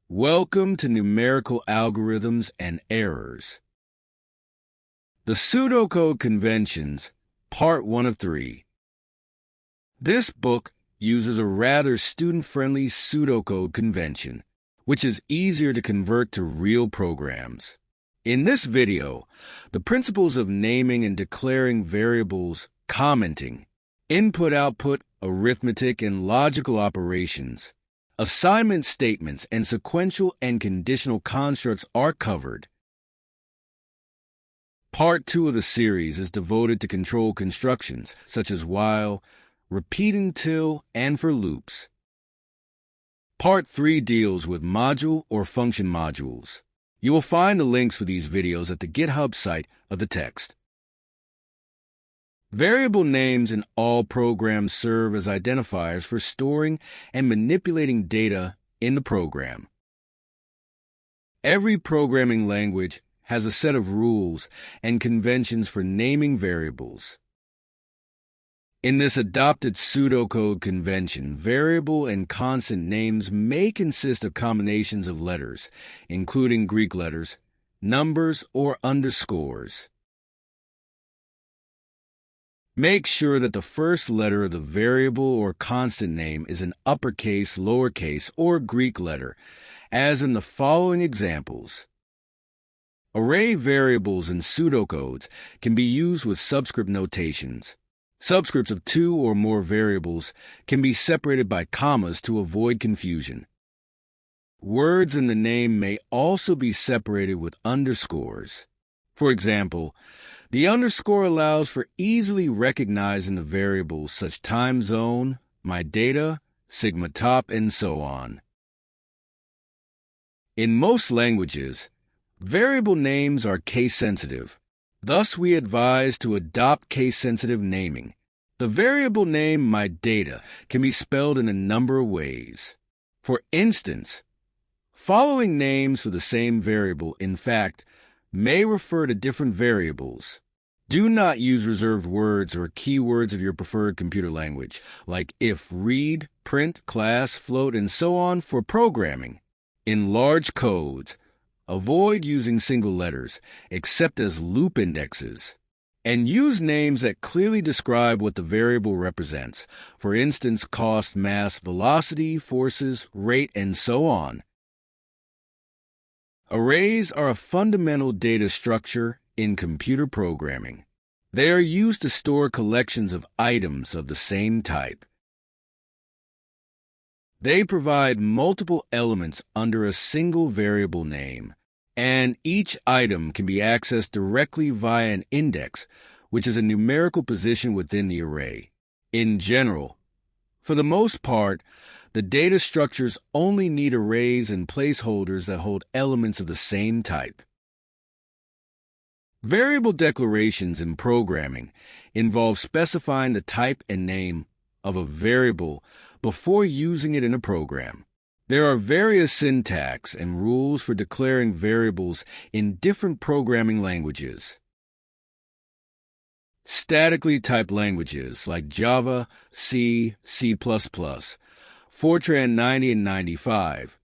Welcome to Numerical Algorithms and Errors. The Pseudocode Conventions, Part 1 of 3. This book uses a rather student-friendly pseudocode convention, which is easier to convert to real programs. In this video, the principles of naming and declaring variables, commenting, input-output, arithmetic, and logical operations, assignment statements, and sequential and conditional constructs are covered. Part 2 of the series is devoted to control constructions, such as while, repeat until, and for loops. Part 3 deals with module or function modules. You will find the links for these videos at the GitHub site of the text. Variable names in all programs serve as identifiers for storing and manipulating data in the program. Every programming language has a set of rules and conventions for naming variables. In this adopted pseudocode convention, variable and constant names may consist of combinations of letters, including Greek letters, numbers, or underscores. Make sure that the first letter of the variable or constant name is an uppercase, lowercase, or Greek letter, as in the following examples. Array variables in pseudocodes can be used with subscript notations. Subscripts of two or more variables can be separated by commas to avoid confusion. Words in the name may also be separated with underscores. For example, the underscore allows for easily recognizing the variables such time zone, my data, sigma top, and so on. In most languages, variable names are case-sensitive. Thus, we advise to adopt case-sensitive naming. The variable name my data can be spelled in a number of ways. For instance, following names for the same variable, in fact, may refer to different variables. Do not use reserved words or keywords of your preferred computer language, like if, read, print, class, float, and so on for programming. In large codes, avoid using single letters, except as loop indexes, and use names that clearly describe what the variable represents, for instance, cost, mass, velocity, forces, rate, and so on. Arrays are a fundamental data structure in computer programming. They are used to store collections of items of the same type. They provide multiple elements under a single variable name, and each item can be accessed directly via an index, which is a numerical position within the array. In general, for the most part, the data structures only need arrays and placeholders that hold elements of the same type. Variable declarations in programming involve specifying the type and name of a variable before using it in a program. There are various syntax and rules for declaring variables in different programming languages. Statically typed languages like Java, C, C++, Fortran 90 and 95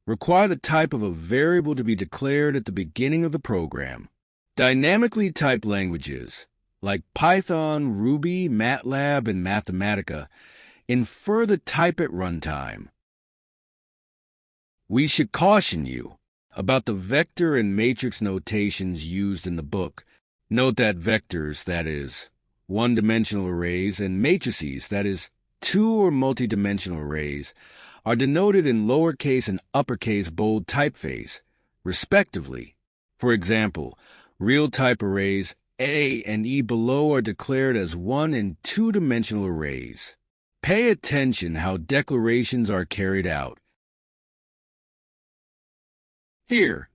require the type of a variable to be declared at the beginning of the program. Dynamically typed languages like Python, Ruby, MATLAB, and Mathematica infer the type at runtime. We should caution you about the vector and matrix notations used in the book. Note that vectors, that is, one-dimensional arrays, and matrices, that is, two or multi-dimensional arrays, are denoted in lowercase and uppercase bold typeface, respectively. For example, real-type arrays A and E below are declared as one- and two-dimensional arrays. Pay attention how declarations are carried out. Here,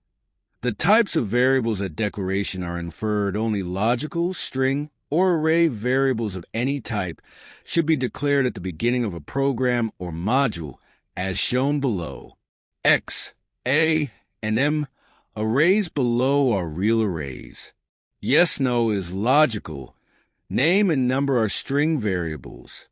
the types of variables at declaration are inferred. Only logical, string, or array variables of any type should be declared at the beginning of a program or module, as shown below. X, A, and M arrays below are real arrays. Yes, no is logical. Name and number are string variables.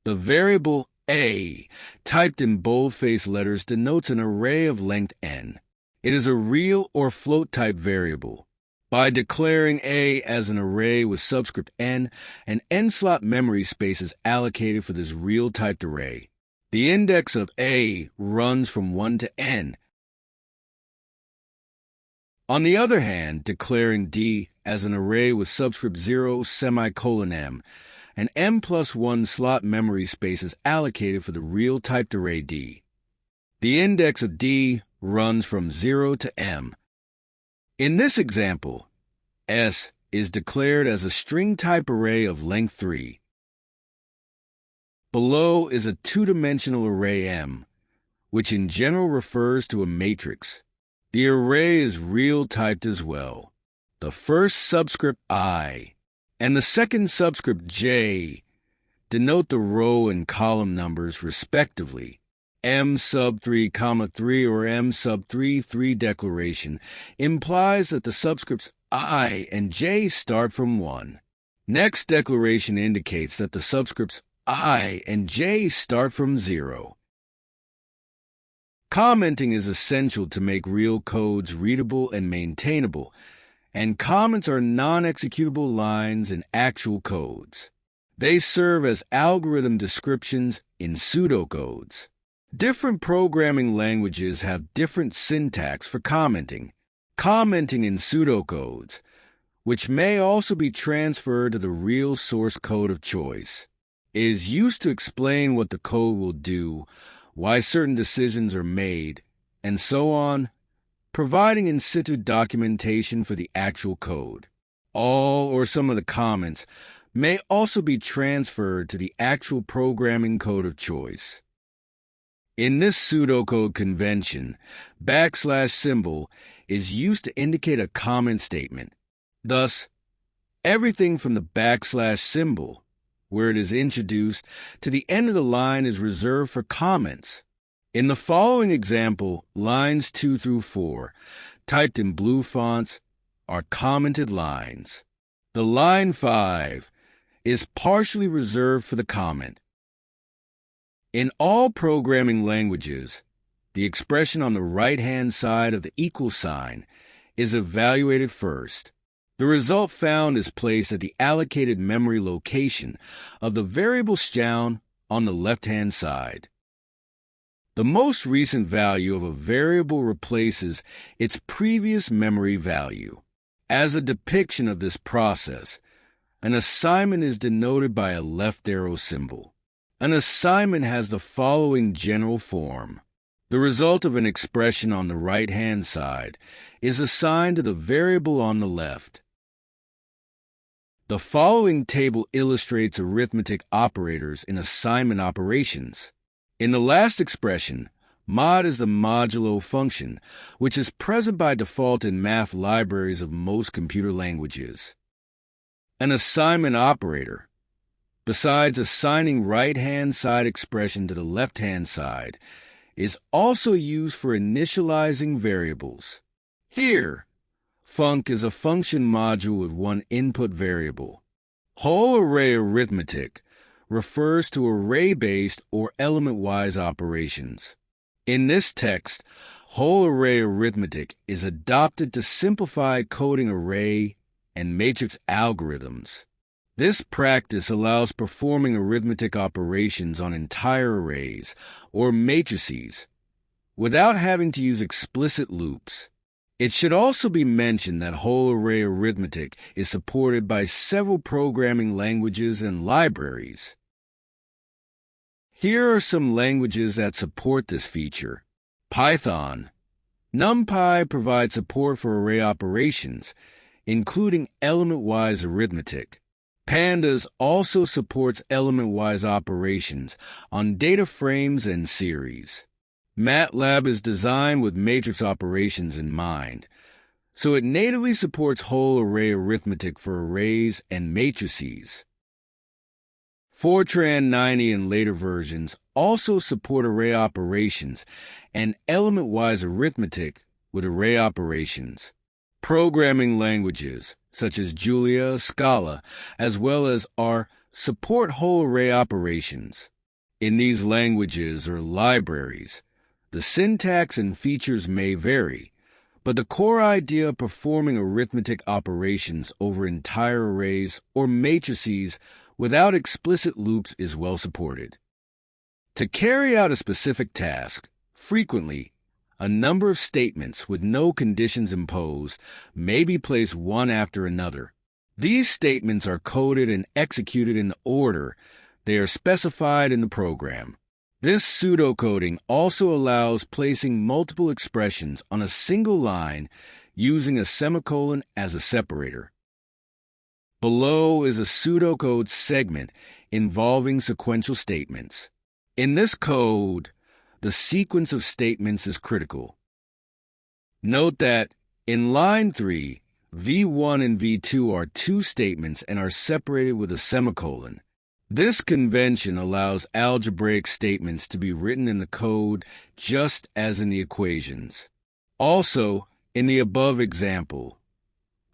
The variable A, typed in boldface letters, denotes an array of length n. It is a real or float-type variable. By declaring A as an array with subscript n, an n-slot memory space is allocated for this real-typed array. The index of A runs from 1 to n. On the other hand, declaring D as an array with subscript 0, m, an m+1 slot memory space is allocated for the real-typed array D. The index of D runs from 0 to m. In this example, S is declared as a string-type array of length 3. Below is a two-dimensional array M, which in general refers to a matrix. The array is real-typed as well. The first subscript I and the second subscript j denote the row and column numbers respectively. M sub 3, 3 or M sub 3, 3 declaration implies that the subscripts I and j start from 1. Next declaration indicates that the subscripts I and j start from 0. Commenting is essential to make real codes readable and maintainable, and comments are non-executable lines in actual codes. They serve as algorithm descriptions in pseudocodes. Different programming languages have different syntax for commenting. Commenting in pseudocodes, which may also be transferred to the real source code of choice, is used to explain what the code will do, why certain decisions are made, and so on, providing in situ documentation for the actual code. All or some of the comments may also be transferred to the actual programming code of choice. In this pseudocode convention, \symbol is used to indicate a comment statement. Thus, everything from the \symbol, where it is introduced, to the end of the line is reserved for comments. In the following example, lines 2 through 4, typed in blue fonts, are commented lines. The line 5 is partially reserved for the comment. In all programming languages, the expression on the right-hand side of the equal sign is evaluated first. The result found is placed at the allocated memory location of the variable shown on the left-hand side. The most recent value of a variable replaces its previous memory value. As a depiction of this process, an assignment is denoted by a left arrow symbol. An assignment has the following general form. The result of an expression on the right-hand side is assigned to the variable on the left. The following table illustrates arithmetic operators in assignment operations. In the last expression, mod is the modulo function, which is present by default in math libraries of most computer languages. An assignment operator, besides assigning right-hand side expression to the left-hand side, is also used for initializing variables. Here, func is a function module with one input variable. Whole array arithmetic refers to array-based or element-wise operations. In this text, whole array arithmetic is adopted to simplify coding array and matrix algorithms. This practice allows performing arithmetic operations on entire arrays or matrices without having to use explicit loops. It should also be mentioned that whole array arithmetic is supported by several programming languages and libraries. Here are some languages that support this feature. Python. NumPy provides support for array operations, including element-wise arithmetic. Pandas also supports element-wise operations on data frames and series. MATLAB is designed with matrix operations in mind, so it natively supports whole array arithmetic for arrays and matrices. Fortran 90 and later versions also support array operations and element-wise arithmetic with array operations. Programming languages, such as Julia, Scala, as well as R, support whole array operations. In these languages or libraries, the syntax and features may vary, but the core idea of performing arithmetic operations over entire arrays or matrices without explicit loops is well supported. To carry out a specific task, frequently, a number of statements with no conditions imposed may be placed one after another. These statements are coded and executed in the order they are specified in the program. This pseudocoding also allows placing multiple expressions on a single line using a semicolon as a separator. Below is a pseudocode segment involving sequential statements. In this code, the sequence of statements is critical. Note that in line 3, V1 and V2 are two statements and are separated with a semicolon. This convention allows algebraic statements to be written in the code just as in the equations. Also, in the above example,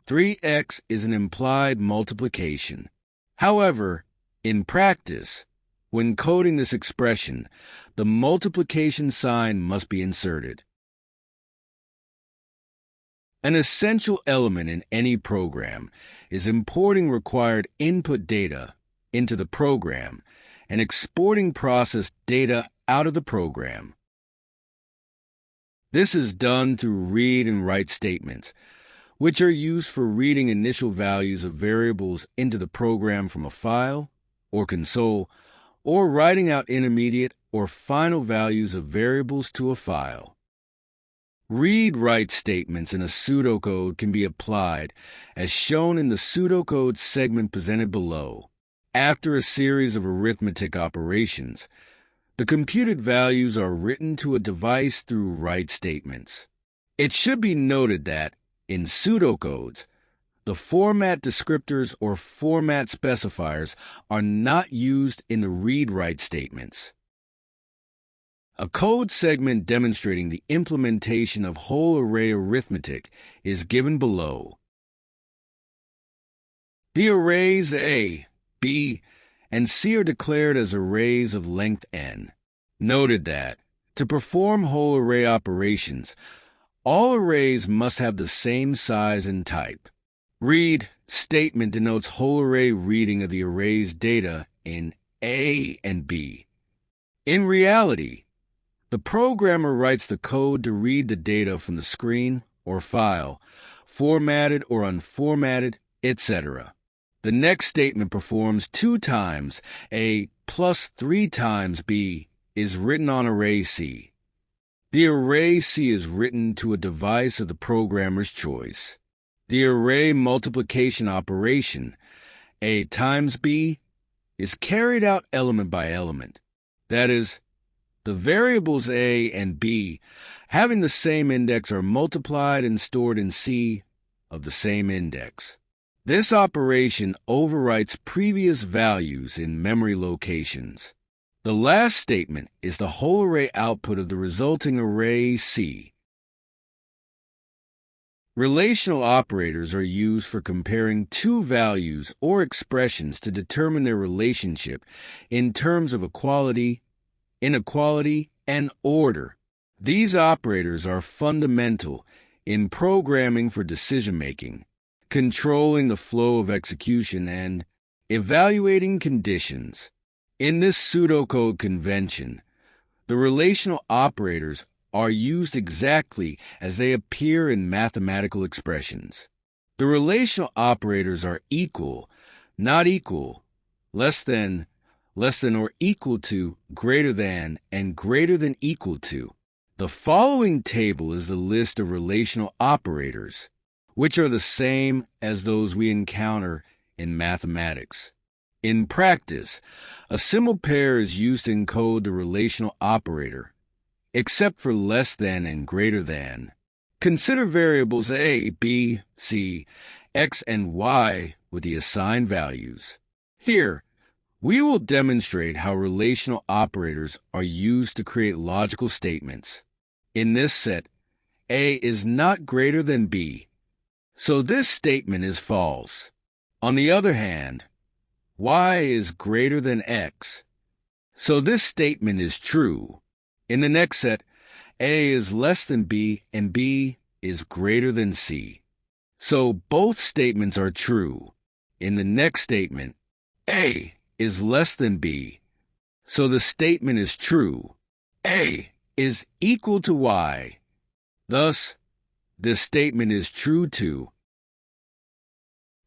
3x is an implied multiplication. However, in practice, when coding this expression, the multiplication sign must be inserted. An essential element in any program is importing required input data into the program and exporting processed data out of the program. This is done through read and write statements, which are used for reading initial values of variables into the program from a file or console, or writing out intermediate or final values of variables to a file. Read-write statements in a pseudocode can be applied as shown in the pseudocode segment presented below. After a series of arithmetic operations, the computed values are written to a device through write statements. It should be noted that, in pseudocodes, the format descriptors or format specifiers are not used in the read-write statements. A code segment demonstrating the implementation of whole array arithmetic is given below. The arrays A, B, and C are declared as arrays of length n. Noted that, to perform whole array operations, all arrays must have the same size and type. Read statement denotes whole array reading of the array's data in A and B. In reality, the programmer writes the code to read the data from the screen or file, formatted or unformatted, etc. The next statement performs 2 times A plus 3 times B is written on array C. The array C is written to a device of the programmer's choice. The array multiplication operation, A times B, is carried out element by element. That is, the variables A and B having the same index are multiplied and stored in C of the same index. This operation overwrites previous values in memory locations. The last statement is the whole array output of the resulting array C. Relational operators are used for comparing two values or expressions to determine their relationship in terms of equality, inequality, and order. These operators are fundamental in programming for decision-making, controlling the flow of execution, and evaluating conditions. In this pseudocode convention, the relational operators are used exactly as they appear in mathematical expressions. The relational operators are equal, not equal, less than or equal to, greater than, and greater than equal to. The following table is the list of relational operators, which are the same as those we encounter in mathematics. In practice, a symbol pair is used to encode the relational operator, except for less than and greater than. Consider variables A, B, C, X, and Y with the assigned values. Here, we will demonstrate how relational operators are used to create logical statements. In this set, A is not greater than B, so this statement is false. On the other hand, Y is greater than X, So this statement is true. In the next set, A is less than B and B is greater than C. So both statements are true. In the next statement, A is less than B. So the statement is true. A is equal to Y. Thus, this statement is true too.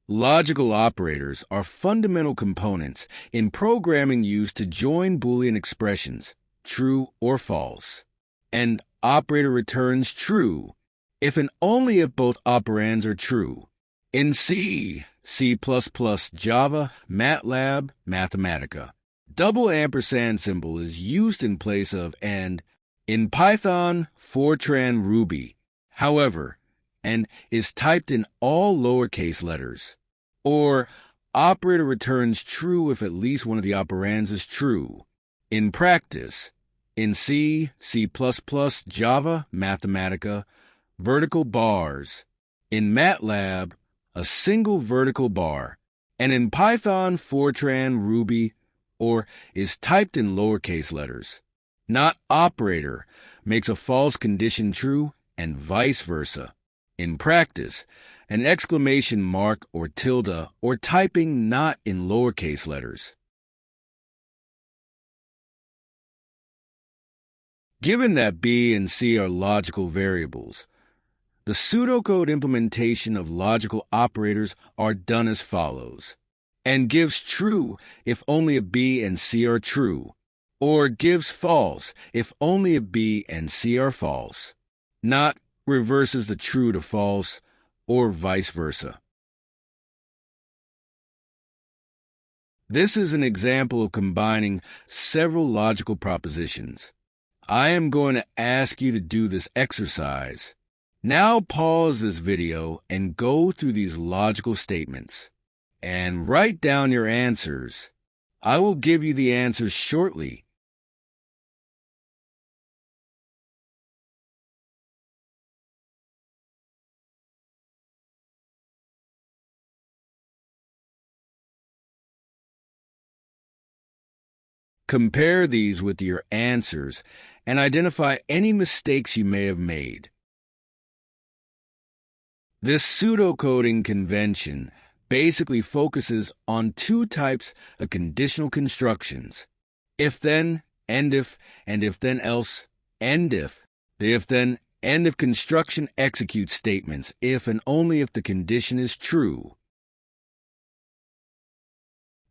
Logical operators are fundamental components in programming used to join Boolean expressions, true or false. An operator returns true if and only if both operands are true. In C, C++, Java, MATLAB, Mathematica, double ampersand symbol is used in place of and. In Python, Fortran, Ruby, however, and is typed in all lowercase letters. Or, operator returns true if at least one of the operands is true. In practice, in C, C++, Java, Mathematica, vertical bars. In MATLAB, a single vertical bar. And in Python, Fortran, Ruby, or is typed in lowercase letters. Not operator makes a false condition true and vice versa. In practice, an exclamation mark or tilde or typing not in lowercase letters. Given that B and C are logical variables, the pseudocode implementation of logical operators are done as follows, and gives true if only if B and C are true, or gives false if only if B and C are false, not reverses the true to false, or vice versa. This is an example of combining several logical propositions. I am going to ask you to do this exercise. Now pause this video and go through these logical statements, and write down your answers. I will give you the answers shortly. Compare these with your answers and identify any mistakes you may have made. This pseudocoding convention basically focuses on two types of conditional constructions: if-then, end-if, and if-then-else, end-if. The if-then, end-if construction executes statements if and only if the condition is true.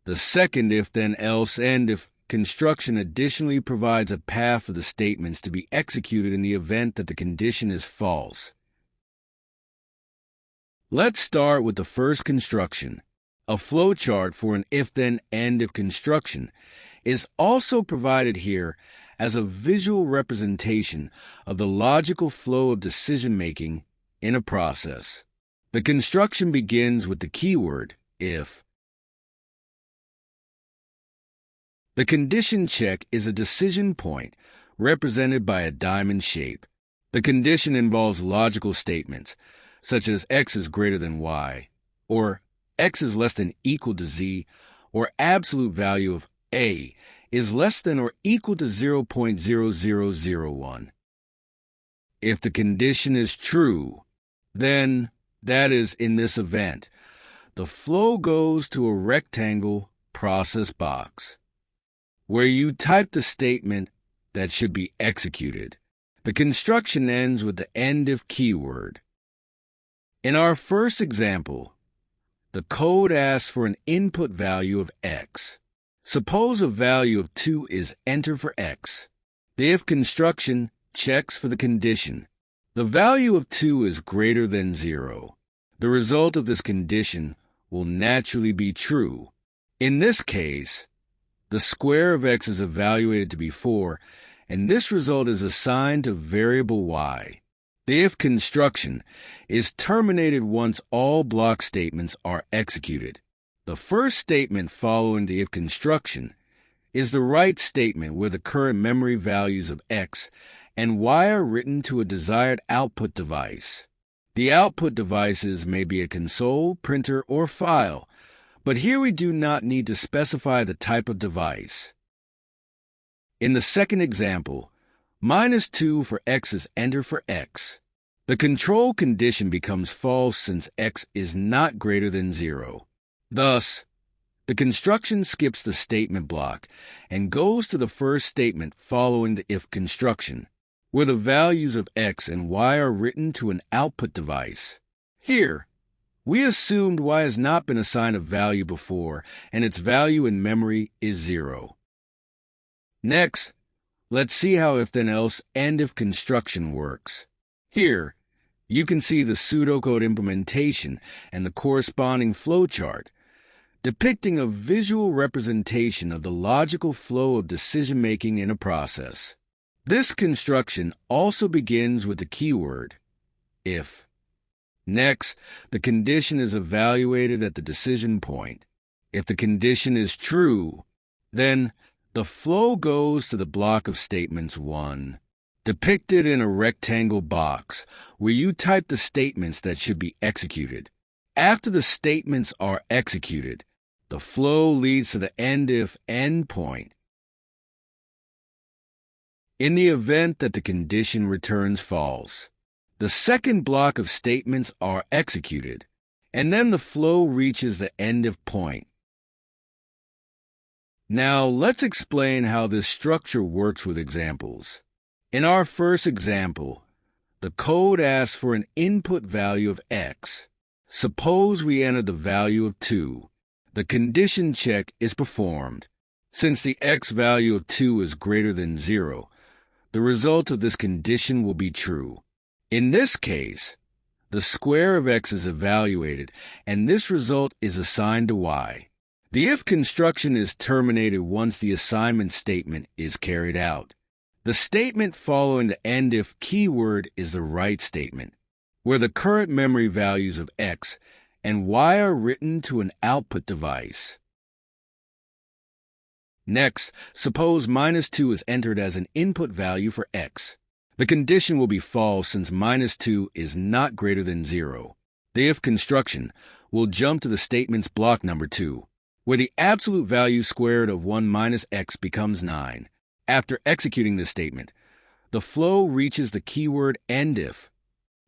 The second if-then-else, end-if construction additionally provides a path for the statements to be executed in the event that the condition is false. Let's start with the first construction. A flowchart for an if-then, end-if construction is also provided here as a visual representation of the logical flow of decision-making in a process. The construction begins with the keyword if. The condition check is a decision point represented by a diamond shape. The condition involves logical statements, such as x is greater than y, or x is less than equal to z, or absolute value of a is less than or equal to 0.0001. If the condition is true, then, that is, in this event, the flow goes to a rectangle process box, where you type the statement that should be executed. The construction ends with the end-if keyword. In our first example, the code asks for an input value of x. Suppose a value of 2 is entered for x. The if construction checks for the condition. The value of 2 is greater than 0. The result of this condition will naturally be true. In this case, the square of x is evaluated to be 4, and this result is assigned to variable y. The if construction is terminated once all block statements are executed. The first statement following the if construction is the right statement where the current memory values of x and y are written to a desired output device. The output devices may be a console, printer, or file, but here we do not need to specify the type of device. In the second example, -2 for x is entered for x. The control condition becomes false since x is not greater than 0. Thus, the construction skips the statement block and goes to the first statement following the if construction, where the values of x and y are written to an output device. Here, we assumed y has not been assigned a value before, and its value in memory is 0. Next, let's see how if-then-else and if construction works. Here, you can see the pseudocode implementation and the corresponding flowchart, depicting a visual representation of the logical flow of decision-making in a process. This construction also begins with the keyword, if. Next, the condition is evaluated at the decision point. If the condition is true, then the flow goes to the block of statements 1, depicted in a rectangle box, where you type the statements that should be executed. After the statements are executed, the flow leads to the end if endpoint. In the event that the condition returns false, the second block of statements are executed, and then the flow reaches the end if point. Now, let's explain how this structure works with examples. In our first example, the code asks for an input value of x. Suppose we enter the value of 2. The condition check is performed. Since the x value of 2 is greater than 0, the result of this condition will be true. In this case, the square of x is evaluated, and this result is assigned to y. The if construction is terminated once the assignment statement is carried out. The statement following the end if keyword is the write statement, where the current memory values of x and y are written to an output device. Next, suppose -2 is entered as an input value for x. The condition will be false since -2 is not greater than 0. The if construction will jump to the statement's block number 2, where the absolute value squared of 1 minus x becomes 9. After executing this statement, the flow reaches the keyword end if.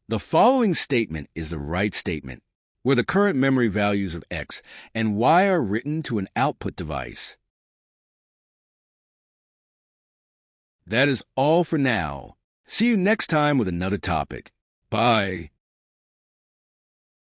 The following statement is the write statement, where the current memory values of x and y are written to an output device. That is all for now. See you next time with another topic. Bye.